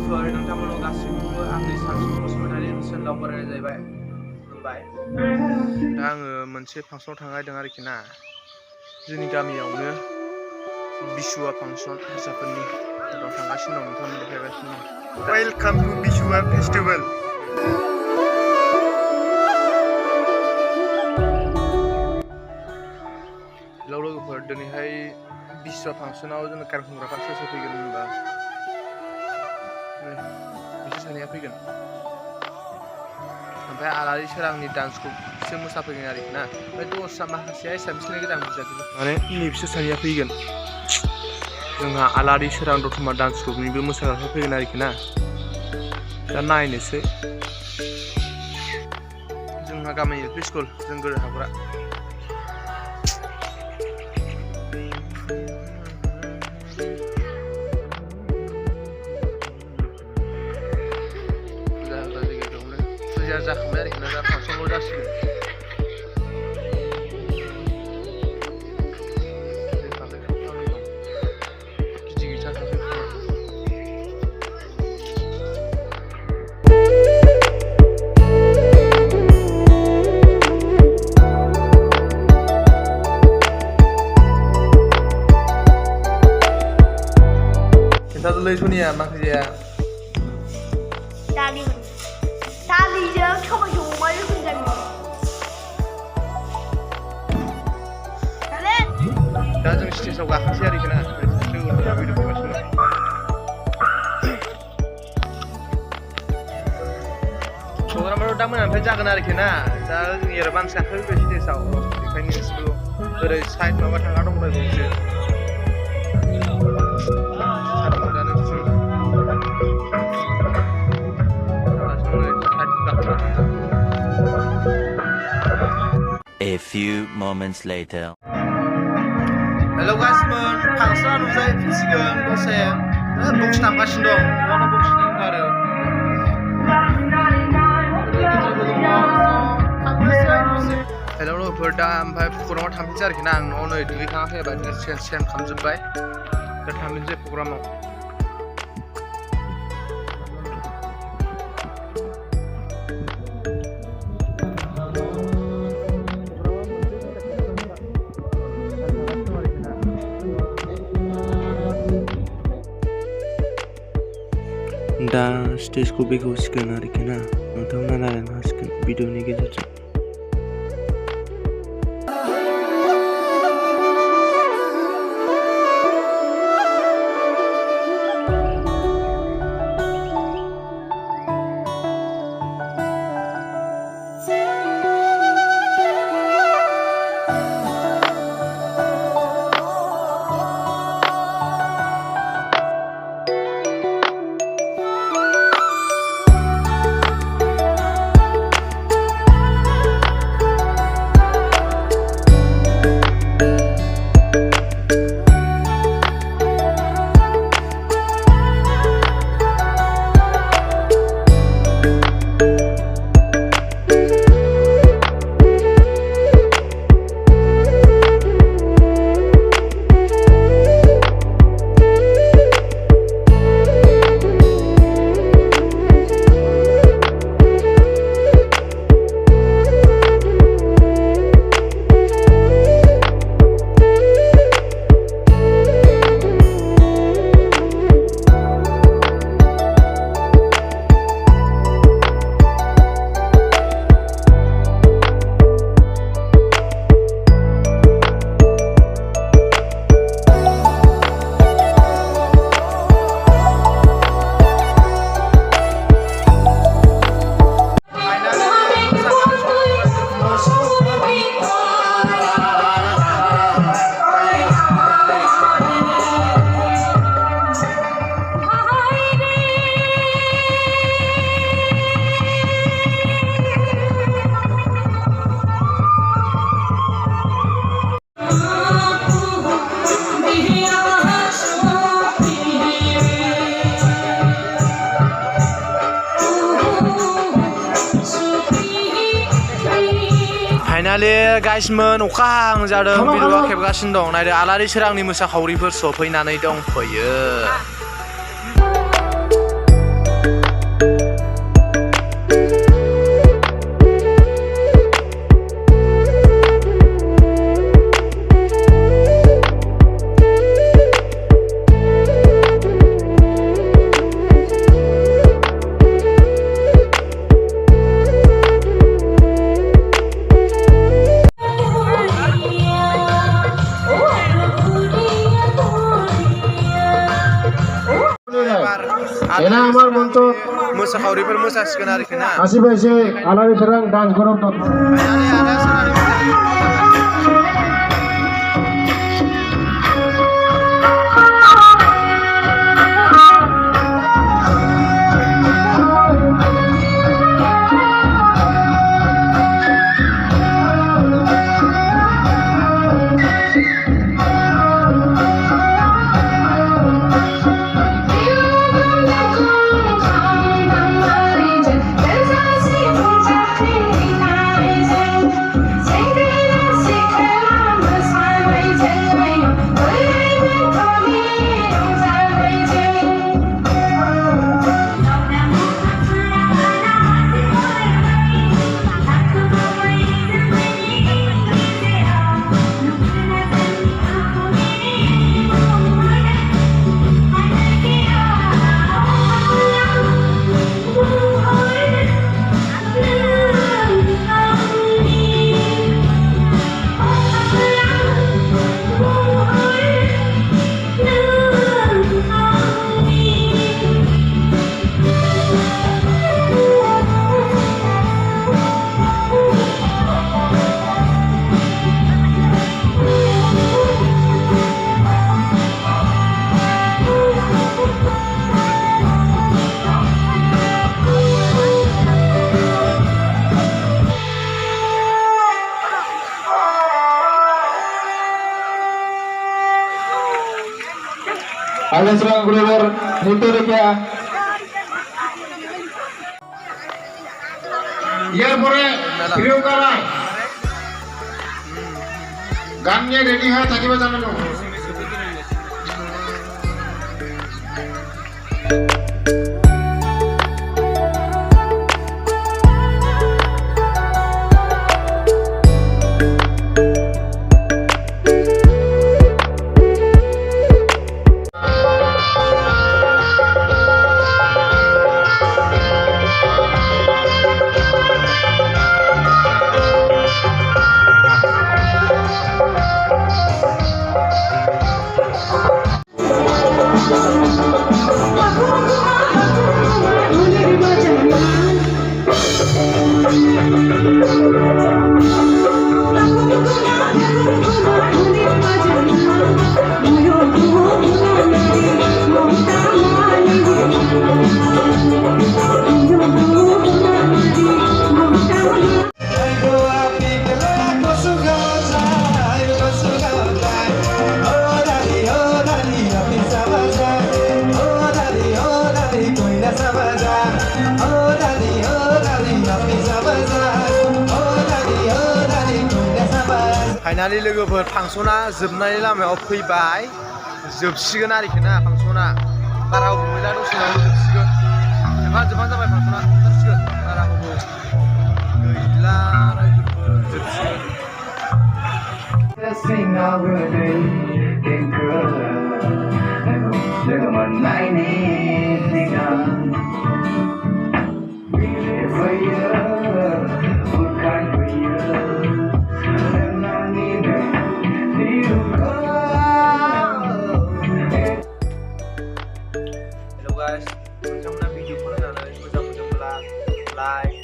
लोगोफोर नोंथांमोनाव गासिबो आंनि सानसुमा बसुमतारी ओनसोलाव बरायनाय जाहैबाय खुलुमबाय दा आङो मोनसे फांसनाव थांनायदों आरोखि ना जोंनि गामियावनो बिशुवा फांसन हारसाफोरनि जेराव थांगासिनो दं नोंथांमोन देखायगासिनो दं वेलकाम टु बिशुवा फेस्टिभेल हेलौ लोगोफोर दिनैहाय बिशुवा फांसनाव जोङो गानखोमग्राफ्रा सोर फैगोन होनबा बिसोर सानैया फैगोन ओमफ्राय आलारि सोरांनि डान्सखौ बिसोर मोसाफैगोन आरोखि ना ओमफ्राय दस्रा माखासेया एसामिसनि गोजान बुजाखिबो माने बिसोर सानैया फैगोन जोंहा आलारि सोरां दतमा डान्स ग्रुपनिबो मोसाग्राफोर फैगोन आरोखि ना दा नायनोसै जोंहा गामिनि एल पि स्कुल जों गोदो हाग्रा जाखांबाय आरोखि ना दा फांसनल' जासिगोन गिदिर गिदिर खिन्थादोलै सनिया मा ओंख्रि जाया दालिजों सबायजों अमाजों होनजायो दा जों स्टेजआव गाखोसै आरोखि ना प्रग्रामाथ' दा मोनानिफ्राय जागोन आरोखि ना दा जों एडभान्स गाखोफैबाय स्टेजआव बेखायनो एसेल' ओरै साइड माबा थांना दंबाय गंसे A few moments later. Hello guys, फांसना नुजाफिनसिगोन दसे बक्स दामगासिनो दं न'आवनो बक्स दामगारो हेलौ लोगोफोर दा ओमफ्राय प्रग्रामाव थांफिनसै आरोखि ना आं न'आव नै दुगैखांना फैबाय चेन्ज खालामजोब्बाय दा थांफिनसै प्रग्रामाव दा स्टेजखौ बेखेवसिगोन आरोखि ना नोंथांमोना नायनो हासिगोन भिडिअनि गेजेरजों फाइनालि गाइसमोन अखा हाहां जादों बिरुवा खेबगासिनो दं नायदो आलारि सोरांनि मोसाखावरिफोर सफैनानै दंफैयो Enak amal untuk मोसाखावरिफोर मोसासिगोन आरोखि ना asih baise alami serang dance gorong tot. Finally आदा सोनानै Ada serang brother itu dia. Iya pore video kalah. Gannya ready hai thaki bajano lo. Finally लोगोफोर फांसना जोबनायनि लामायाव फैबाय जोबसिगोन आरोखि ना फांसना बारा गोबाव गैला दसे उनाव जोबसिगोन जोबहां जाबाय फांसना जोबसिगोन बारा गोबाव गैला रायजोफोर जोबसिगोन Hello guys, nontonnya video ko na moजां मोनोब्ला like